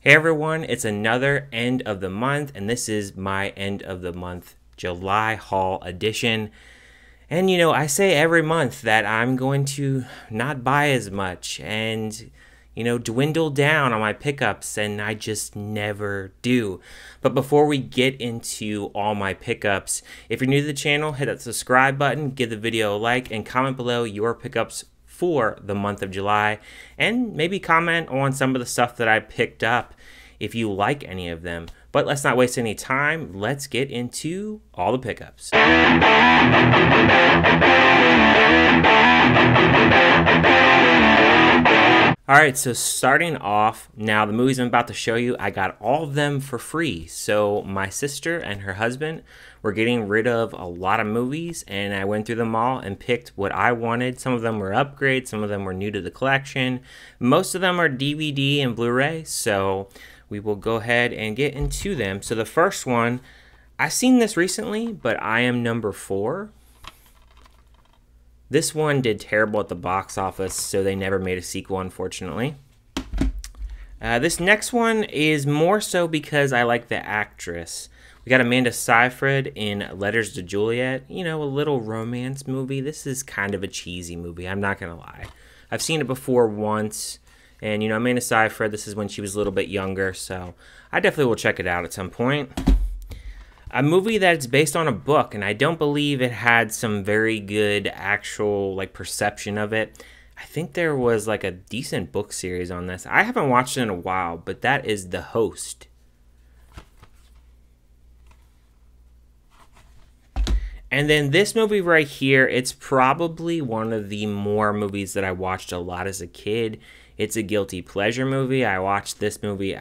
Hey everyone, it's another end of the month, and this is my end of the month July haul edition. And I say every month that I'm going to not buy as much and, dwindle down on my pickups, and I just never do. But before we get into all my pickups, if you're new to the channel, hit that subscribe button, give the video a like, and comment below your pickups for the month of July, and maybe comment on some of the stuff that I picked up if you like any of them. But let's not waste any time. Let's get into all the pickups. Alright, so starting off, now the movies I'm about to show you, I got all of them for free. So my sister and her husband were getting rid of a lot of movies, and I went through them all and picked what I wanted. Some of them were upgrades, some of them were new to the collection. Most of them are DVD and Blu-ray, so we will go ahead and get into them. So the first one, I've seen this recently, but I Am Number 4. This one did terrible at the box office, so they never made a sequel, unfortunately. This next one is more so because I like the actress. We got Amanda Seyfried in Letters to Juliet. A little romance movie. This is kind of a cheesy movie, I'm not going to lie. I've seen it before once, and Amanda Seyfried, this is when she was a little bit younger, so I definitely will check it out at some point. A movie that's based on a book, and I don't believe it had some very good actual perception of it. I think there was a decent book series on this. I haven't watched it in a while, but that is The Host. And then this movie right here, it's probably one of the more movies that I watched a lot as a kid. It's a guilty pleasure movie. I watched this movie,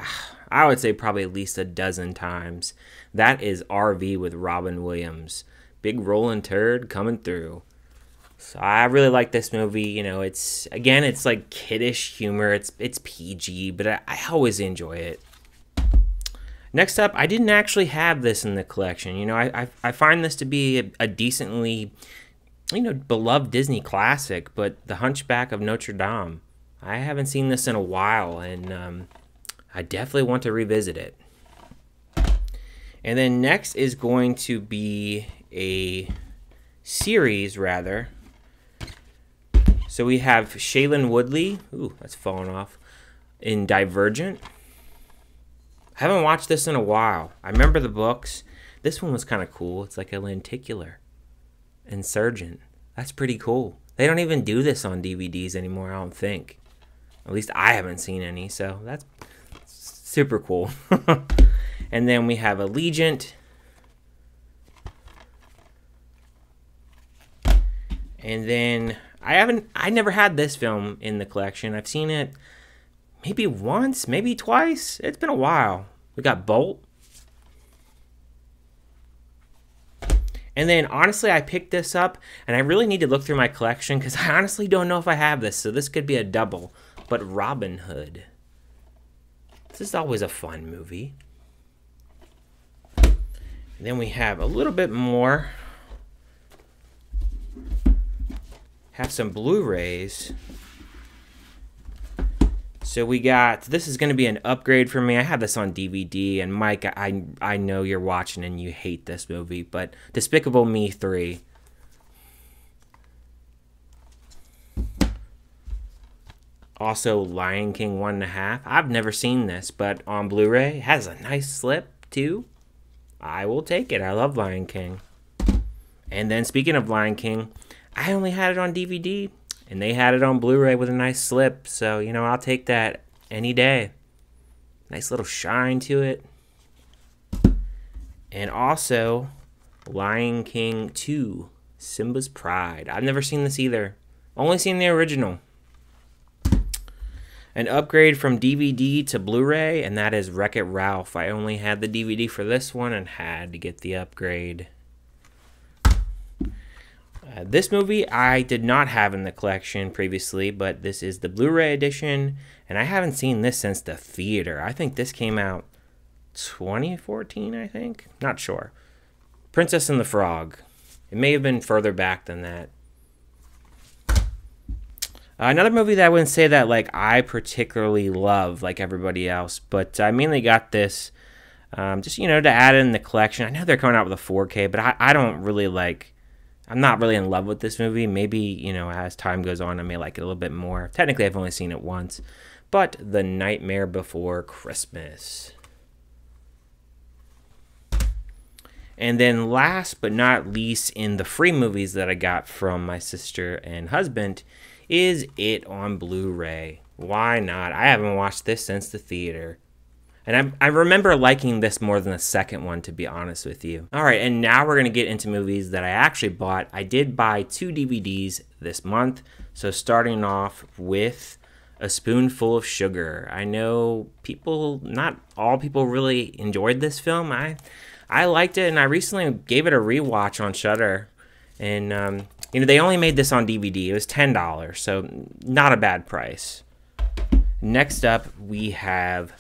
I would say probably at least a dozen times. That is RV with Robin Williams. Big rolling turd coming through. So I really like this movie. It's like kiddish humor. It's PG, but I always enjoy it. Next up, I didn't actually have this in the collection. I find this to be a decently, beloved Disney classic, but The Hunchback of Notre Dame. I haven't seen this in a while, and I definitely want to revisit it. And then next is going to be a series, rather. So we have Shailene Woodley. Ooh, that's falling off. In Divergent. I haven't watched this in a while. I remember the books. This one was kind of cool. It's like a lenticular insurgent. That's pretty cool. They don't even do this on DVDs anymore, I don't think. At least I haven't seen any, so that's super cool. And then we have Allegiant. And then I never had this film in the collection. I've seen it maybe once, maybe twice. It's been a while. We got Bolt. And then, honestly, I picked this up, and I really need to look through my collection, because I honestly don't know if I have this, so this could be a double. But Robin Hood. This is always a fun movie. And then we have a little bit more. Have some Blu-rays. So we got, this is going to be an upgrade for me. I have this on DVD, and Mike, I know you're watching and you hate this movie, but Despicable Me 3. Also, Lion King 1.5. I've never seen this, but on Blu-ray, it has a nice slip, too. I will take it. I love Lion King. And then, speaking of Lion King, I only had it on DVD, and they had it on Blu-ray with a nice slip, so, I'll take that any day. Nice little shine to it. And also, Lion King 2, Simba's Pride. I've never seen this either. Only seen the original. An upgrade from DVD to Blu-ray, and that is Wreck-It Ralph. I only had the DVD for this one and had to get the upgrade. This movie I did not have in the collection previously, but this is the Blu-ray edition, and I haven't seen this since the theater. I think this came out 2014, I think? Not sure. Princess and the Frog. It may have been further back than that. Another movie that I wouldn't say that like I particularly love like everybody else, but I mainly got this just to add in the collection. I know they're coming out with a 4K, but I don't really like. I'm not really in love with this movie. Maybe as time goes on, I may like it a little bit more. Technically, I've only seen it once, but The Nightmare Before Christmas. And then last but not least, in the free movies that I got from my sister and husband, is It on Blu-ray. Why not? I haven't watched this since the theater. And I remember liking this more than the second one, to be honest with you. All right, and now we're going to get into movies that I actually bought. I did buy 2 DVDs this month. So starting off with A Spoonful of Sugar. I know not all people really enjoyed this film. I liked it, and I recently gave it a rewatch on Shudder. And, they only made this on DVD. It was $10, so not a bad price. Next up, we have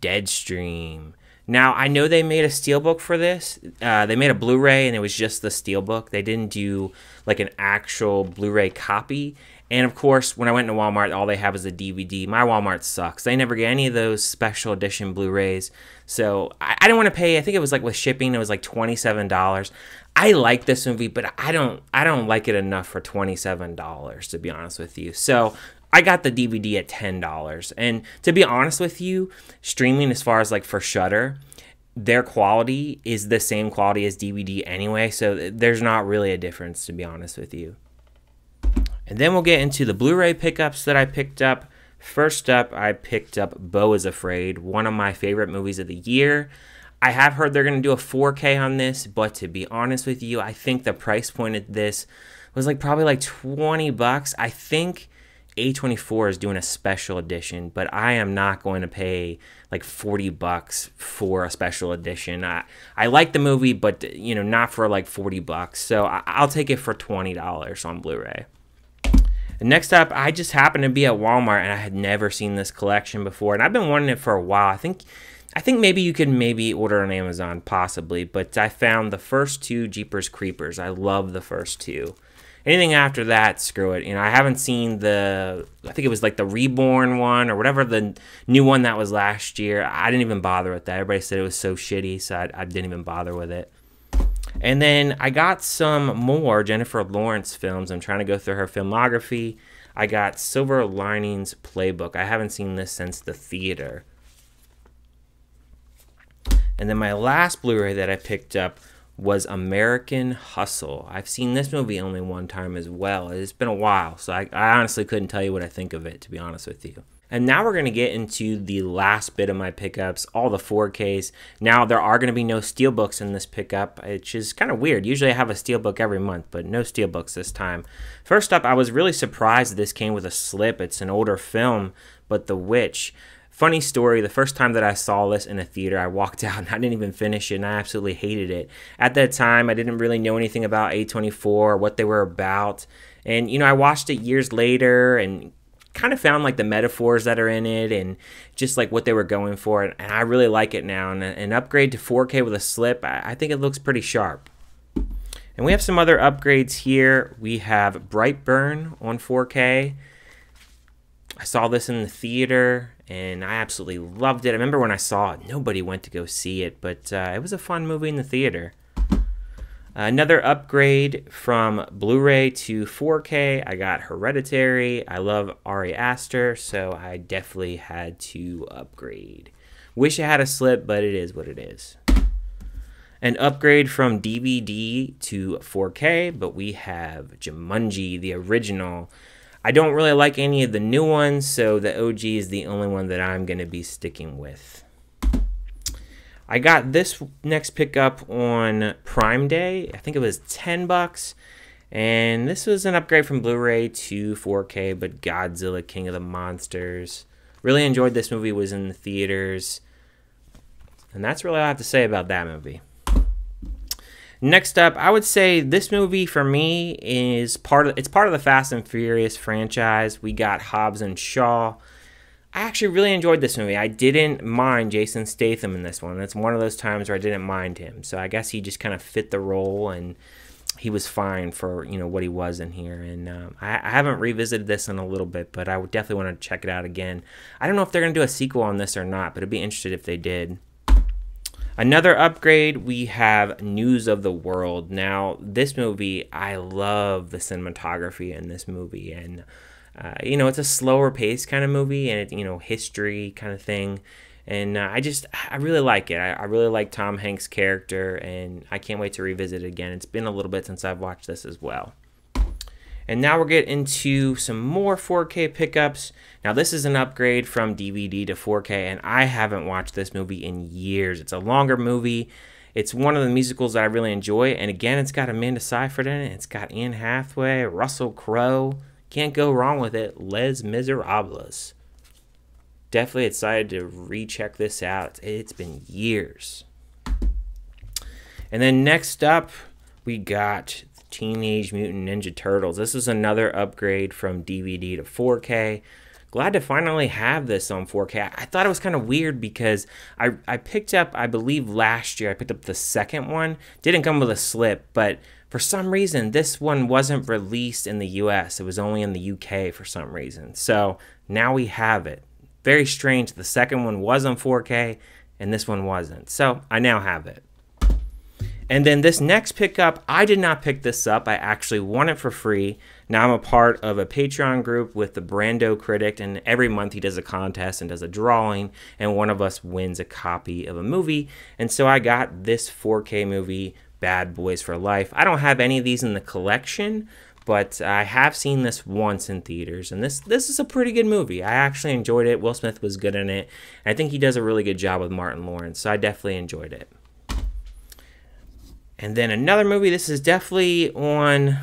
Deadstream. Now, I know they made a steelbook for this. They made a Blu-ray, and it was just the steelbook. They didn't do, like, an actual Blu-ray copy. And, of course, when I went to Walmart, all they have is a DVD. My Walmart sucks. They never get any of those special edition Blu-rays. So, I didn't want to pay. I think it was, like, with shipping, it was, like, $27. I like this movie, but I don't like it enough for $27, to be honest with you. So, I got the DVD at $10. And to be honest with you, streaming as far as like for Shudder, their quality is the same quality as DVD anyway. So there's not really a difference, to be honest with you. And then we'll get into the Blu-ray pickups that I picked up. First up, I picked up Beau is Afraid, one of my favorite movies of the year. I have heard they're going to do a 4K on this, but to be honest with you, I think the price point of this was probably like $20. I think A24 is doing a special edition, but I am not going to pay like $40 for a special edition. I like the movie, but not for like $40. So I'll take it for $20 on Blu-ray. Next up, I just happened to be at Walmart and I had never seen this collection before, and I've been wanting it for a while. I think maybe you could order on Amazon, possibly, but I found the first 2 Jeepers Creepers. I love the first 2. Anything after that, screw it. I haven't seen I think it was like the Reborn one or whatever the new one that was last year. I didn't even bother with that. Everybody said it was so shitty, so I didn't even bother with it. And then I got some more Jennifer Lawrence films. I'm trying to go through her filmography. I got Silver Linings Playbook. I haven't seen this since the theater. And then my last Blu-ray that I picked up was American Hustle. I've seen this movie only one time as well. It's been a while, so I honestly couldn't tell you what I think of it, to be honest with you. And now we're going to get into the last bit of my pickups, all the 4Ks. Now, there are going to be no steelbooks in this pickup, which is kind of weird. Usually I have a steelbook every month, but no steelbooks this time. First up, I was really surprised this came with a slip. It's an older film, but The Witch. Funny story, the first time that I saw this in a theater, I walked out and I didn't even finish it, and I absolutely hated it. At that time, I didn't really know anything about A24, what they were about. And, I watched it years later and kind of found like the metaphors that are in it and just like what they were going for. And I really like it now. And an upgrade to 4K with a slip, I think it looks pretty sharp. And we have some other upgrades here. We have Brightburn on 4K. I saw this in the theater and I absolutely loved it. I remember when I saw it, nobody went to go see it, but it was a fun movie in the theater. Another upgrade from Blu-ray to 4K, I got Hereditary. I love Ari Aster, so I definitely had to upgrade. Wish I had a slip, but it is what it is. An upgrade from DVD to 4K, but we have Jumanji, the original. I don't really like any of the new ones, so the OG is the only one that I'm going to be sticking with. I got this next pickup on Prime Day. I think it was $10. And this was an upgrade from Blu-ray to 4K, but Godzilla King of the Monsters. Really enjoyed this movie, was in the theaters. And that's really all I have to say about that movie. Next up, I would say this movie for me is part of the Fast and Furious franchise. We got Hobbs and Shaw. I actually really enjoyed this movie. I didn't mind Jason Statham in this one. It's one of those times where I didn't mind him. So I guess he just kind of fit the role, and he was fine for what he was in here. And I haven't revisited this in a little bit, but I would definitely want to check it out again. I don't know if they're going to do a sequel on this or not, but I'd be interested if they did. Another upgrade, we have News of the World. Now, this movie, I love the cinematography in this movie, and it's a slower pace kind of movie, and it, history kind of thing. And I really like it. I really like Tom Hanks' character, and I can't wait to revisit it again. It's been a little bit since I've watched this as well. And now we'll get into some more 4K pickups. Now, this is an upgrade from DVD to 4K, and I haven't watched this movie in years. It's a longer movie. It's one of the musicals that I really enjoy, and again, it's got Amanda Seyfried in it. It's got Anne Hathaway, Russell Crowe. Can't go wrong with it. Les Miserables. Definitely excited to recheck this out. It's been years. And then next up, we got Teenage Mutant Ninja Turtles. This is another upgrade from DVD to 4K. Glad to finally have this on 4K. I thought it was kind of weird because I picked up, I believe last year, I picked up the second one. Didn't come with a slip, but for some reason, this one wasn't released in the US. It was only in the UK for some reason. So now we have it. Very strange. The second one was on 4K and this one wasn't. So I now have it. And then this next pickup, I did not pick this up. I actually won it for free. Now I'm a part of a Patreon group with the Brando Critic, and every month he does a contest and does a drawing, and one of us wins a copy of a movie. And so I got this 4K movie, Bad Boys for Life. I don't have any of these in the collection, but I have seen this once in theaters, and this is a pretty good movie. I actually enjoyed it. Will Smith was good in it. And I think he does a really good job with Martin Lawrence, so I definitely enjoyed it. And then another movie, this is definitely on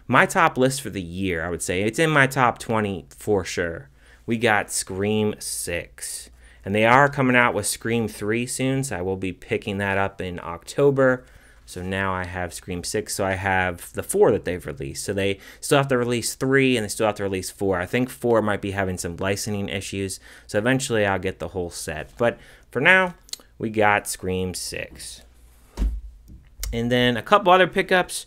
my top list for the year, I would say. It's in my top 20 for sure. We got Scream 6. And they are coming out with Scream 3 soon, so I will be picking that up in October. So now I have Scream 6, so I have the 4 that they've released. So they still have to release 3, and they still have to release 4. I think 4 might be having some licensing issues, so eventually I'll get the whole set. But for now, we got Scream 6. And then a couple other pickups.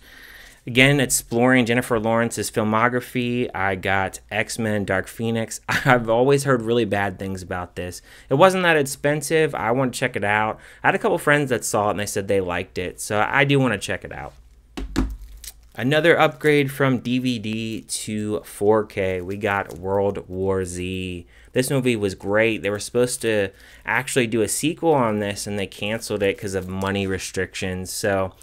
Again, exploring Jennifer Lawrence's filmography. I got X-Men Dark Phoenix. I've always heard really bad things about this. It wasn't that expensive. I want to check it out. I had a couple friends that saw it and they said they liked it. So I do want to check it out. Another upgrade from DVD to 4K. We got World War Z. This movie was great. They were supposed to actually do a sequel on this, and they canceled it because of money restrictions. So,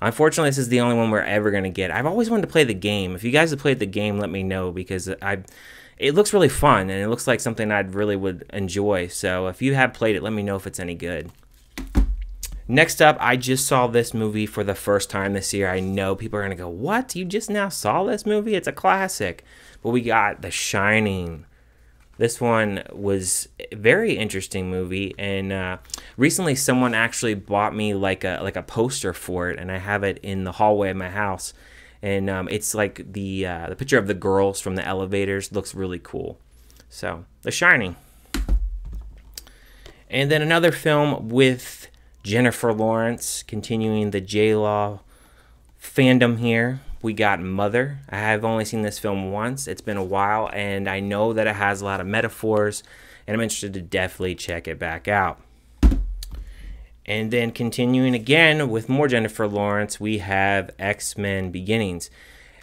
unfortunately, this is the only one we're ever going to get. I've always wanted to play the game. If you guys have played the game, let me know, because it looks really fun, and it looks like something I really would enjoy. So, if you have played it, let me know if it's any good. Next up, I just saw this movie for the first time this year. I know people are going to go, what? You just now saw this movie? It's a classic. But we got The Shining. This one was a very interesting movie, and recently someone actually bought me like a poster for it, and I have it in the hallway of my house. And it's like the picture of the girls from the elevators. Looks really cool. So, The Shining. And then another film with Jennifer Lawrence, continuing the J-Law fandom here. We got Mother. I have only seen this film once. It's been a while, and I know that it has a lot of metaphors, and I'm interested to definitely check it back out. And then continuing again with more Jennifer Lawrence, we have X-Men Beginnings.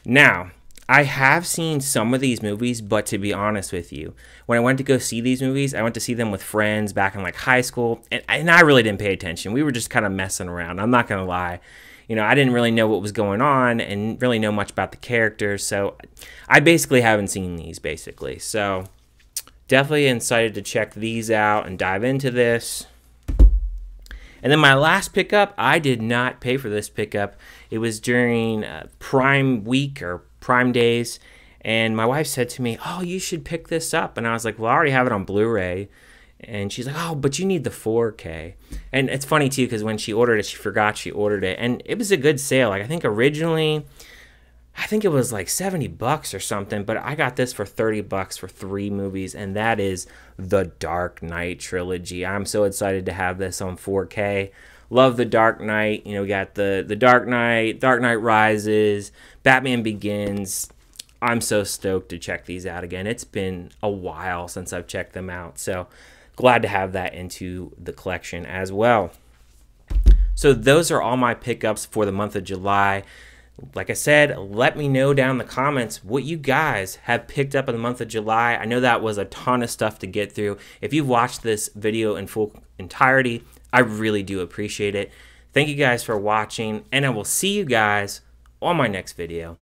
Now, I have seen some of these movies, but to be honest with you, when I went to go see these movies, I went to see them with friends back in like high school, and I really didn't pay attention. We were just kind of messing around. I'm not going to lie. I didn't really know what was going on and really know much about the characters, so I basically haven't seen these, basically. So definitely excited to check these out and dive into this. And then my last pickup, I did not pay for this pickup. It was during Prime Week or Prime Days, and my wife said to me, oh, you should pick this up. And I was like, well, I already have it on Blu-ray. And she's like, oh, but you need the 4K. And it's funny, too, because when she ordered it, she forgot she ordered it. And it was a good sale. Like, I think originally, it was like $70 or something. But I got this for $30 for 3 movies. And that is the Dark Knight trilogy. I'm so excited to have this on 4K. Love The Dark Knight. You know, we got the Dark Knight, Dark Knight Rises, Batman Begins. I'm so stoked to check these out again. It's been a while since I've checked them out, so glad to have that into the collection as well. So those are all my pickups for the month of July. Like I said, let me know down in the comments what you guys have picked up in the month of July. I know that was a ton of stuff to get through. If you've watched this video in full entirety, I really do appreciate it. Thank you guys for watching, and I will see you guys on my next video.